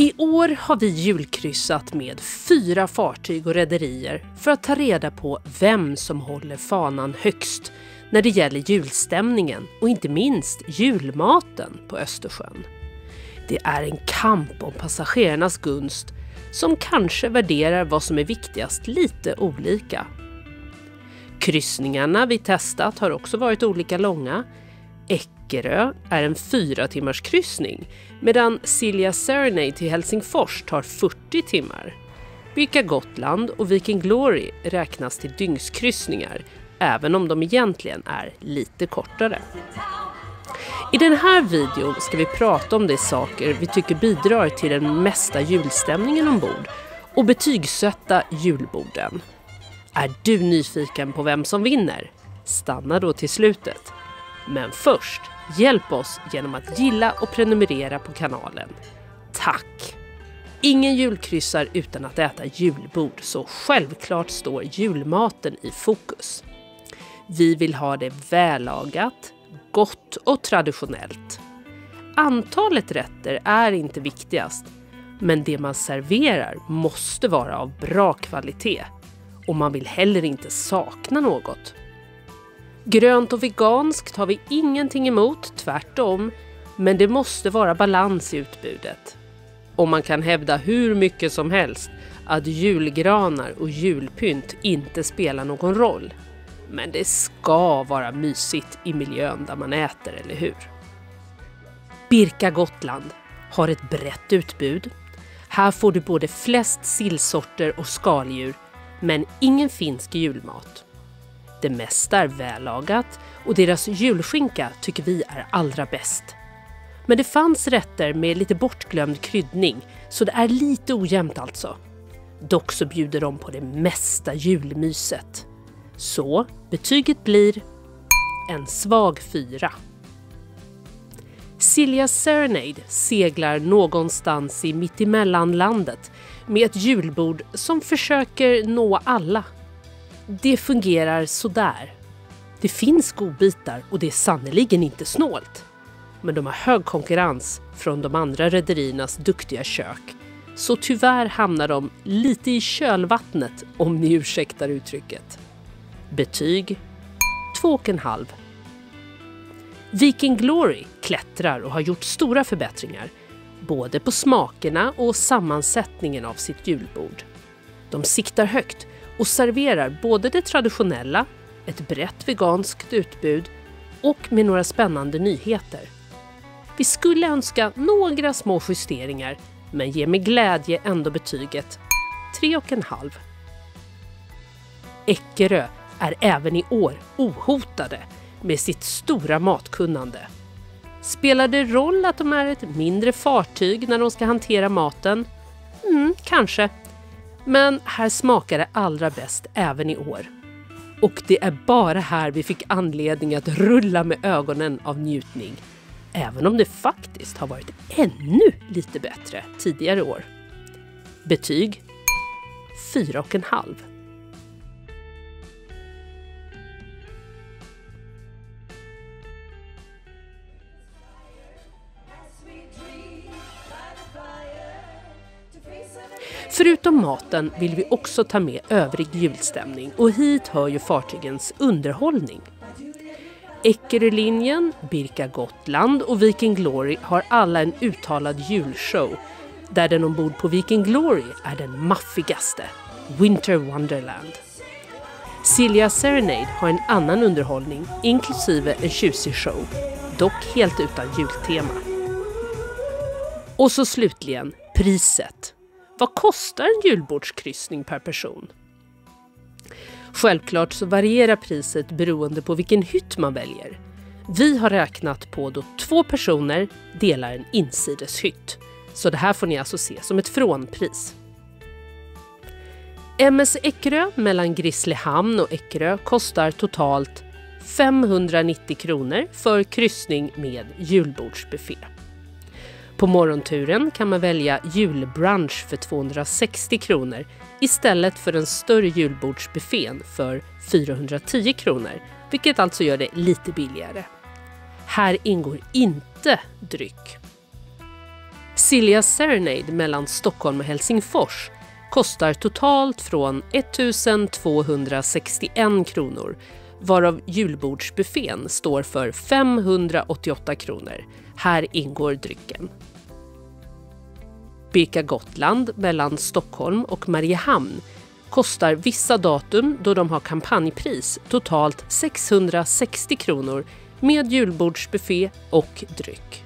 I år har vi julkryssat med 4 fartyg och rederier för att ta reda på vem som håller fanan högst när det gäller julstämningen och inte minst julmaten på Östersjön. Det är en kamp om passagerarnas gunst som kanske värderar vad som är viktigast lite olika. Kryssningarna vi testat har också varit olika långa. Eckerö är en 4 timmars kryssning medan Silja Serenade till Helsingfors tar 40 timmar. Birka Gotland och Viking Glory räknas till dygnskryssningar även om de egentligen är lite kortare. I den här videon ska vi prata om de saker vi tycker bidrar till den mesta julstämningen ombord och betygsätta julborden. Är du nyfiken på vem som vinner? Stanna då till slutet. Men först, hjälp oss genom att gilla och prenumerera på kanalen. Tack! Ingen julkryssar utan att äta julbord, så självklart står julmaten i fokus. Vi vill ha det vällagat, gott och traditionellt. Antalet rätter är inte viktigast, men det man serverar måste vara av bra kvalitet. Och man vill heller inte sakna något. Grönt och veganskt har vi ingenting emot, tvärtom. Men det måste vara balans i utbudet. Och man kan hävda hur mycket som helst att julgranar och julpynt inte spelar någon roll. Men det ska vara mysigt i miljön där man äter, eller hur? Birka Gotland har ett brett utbud. Här får du både flest sillsorter och skaldjur, men ingen finsk julmat. Det mesta är vällagat och deras julskinka tycker vi är allra bäst. Men det fanns rätter med lite bortglömd kryddning, så det är lite ojämnt alltså. Dock så bjuder de på det mesta julmyset. Så betyget blir en svag 4. Silja Serenade seglar någonstans i mittemellanlandet med ett julbord som försöker nå alla. Det fungerar sådär. Det finns godbitar och det är sannoliken inte snålt. Men de har hög konkurrens från de andra rederiernas duktiga kök. Så tyvärr hamnar de lite i kölvattnet, om ni ursäktar uttrycket. Betyg 2,5. Viking Glory klättrar och har gjort stora förbättringar, både på smakerna och sammansättningen av sitt julbord. De siktar högt och serverar både det traditionella, ett brett veganskt utbud och med några spännande nyheter. Vi skulle önska några små justeringar, men ger med glädje ändå betyget 3,5. Eckerö är även i år ohotade med sitt stora matkunnande. Spelar det roll att de är ett mindre fartyg när de ska hantera maten? Kanske. Men här smakar det allra bäst även i år. Och det är bara här vi fick anledning att rulla med ögonen av njutning. Även om det faktiskt har varit ännu lite bättre tidigare år. Betyg 4,5. Förutom maten vill vi också ta med övrig julstämning, och hit hör ju fartygens underhållning. Eckerölinjen, Birka Gotland och Viking Glory har alla en uttalad julshow, där den ombord på Viking Glory är den maffigaste, Winter Wonderland. Silja Serenade har en annan underhållning, inklusive en tjusig show, dock helt utan jultema. Och så slutligen priset. Vad kostar en julbordskryssning per person? Självklart så varierar priset beroende på vilken hytt man väljer. Vi har räknat på då 2 personer delar en insideshytt. Så det här får ni alltså se som ett frånpris. MS Eckerö mellan Grisslehamn och Eckerö kostar totalt 590 kronor för kryssning med julbordsbuffé. På morgonturen kan man välja julbrunch för 260 kronor istället för den större julbordsbuffén för 410 kronor, vilket alltså gör det lite billigare. Här ingår inte dryck. Silja Serenade mellan Stockholm och Helsingfors kostar totalt från 1261 kronor, varav julbordsbuffén står för 588 kronor. Här ingår drycken. Birka Gotland mellan Stockholm och Mariehamn kostar vissa datum då de har kampanjpris totalt 660 kronor med julbordsbuffé och dryck.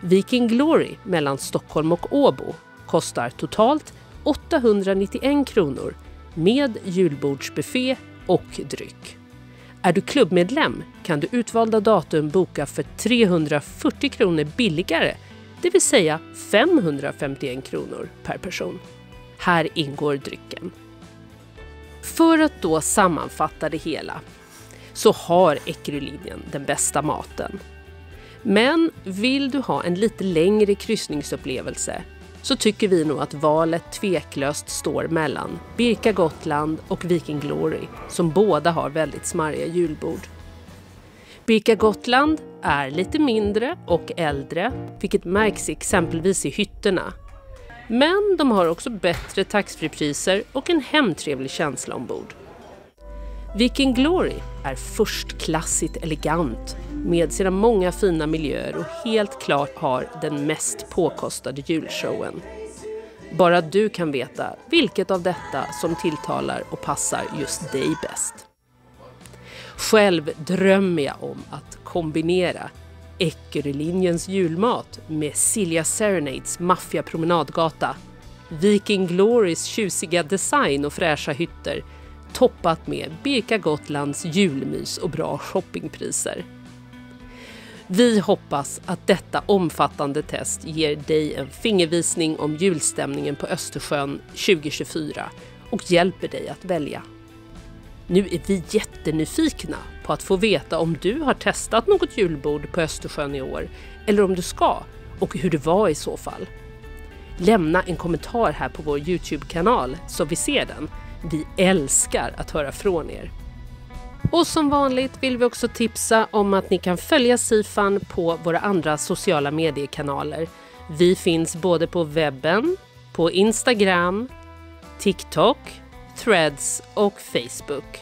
Viking Glory mellan Stockholm och Åbo kostar totalt 891 kronor med julbordsbuffé och dryck. Är du klubbmedlem kan du utvalda datum boka för 340 kronor billigare, det vill säga 551 kronor per person. Här ingår drycken. För att då sammanfatta det hela så har Eckerölinjen den bästa maten. Men vill du ha en lite längre kryssningsupplevelse så tycker vi nog att valet tveklöst står mellan Birka Gotland och Viking Glory, som båda har väldigt smarriga julbord. Birka Gotland är lite mindre och äldre, vilket märks exempelvis i hytterna. Men de har också bättre taxfree-priser och en hemtrevlig känsla ombord. Viking Glory är förstklassigt elegant med sina många fina miljöer och helt klart har den mest påkostade julshowen. Bara du kan veta vilket av detta som tilltalar och passar just dig bäst. Själv drömmer jag om att kombinera Eckerölinjens julmat med Silja Serenades maffiga promenadgata, Viking Glorys tjusiga design och fräscha hytter, toppat med Birka Gotlands julmys och bra shoppingpriser. Vi hoppas att detta omfattande test ger dig en fingervisning om julstämningen på Östersjön 2024 och hjälper dig att välja. Nu är vi jättenyfikna på att få veta om du har testat något julbord på Östersjön i år eller om du ska och hur det var i så fall. Lämna en kommentar här på vår YouTube-kanal så vi ser den. Vi älskar att höra från er. Och som vanligt vill vi också tipsa om att ni kan följa Sifan på våra andra sociala mediekanaler. Vi finns både på webben, på Instagram, TikTok, Threads och Facebook.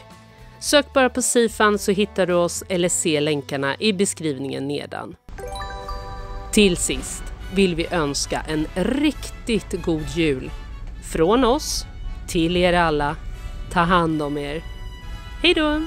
Sök bara på Sifan så hittar du oss eller se länkarna i beskrivningen nedan. Till sist vill vi önska en riktigt god jul. Från oss till er alla. Ta hand om er. Hej då!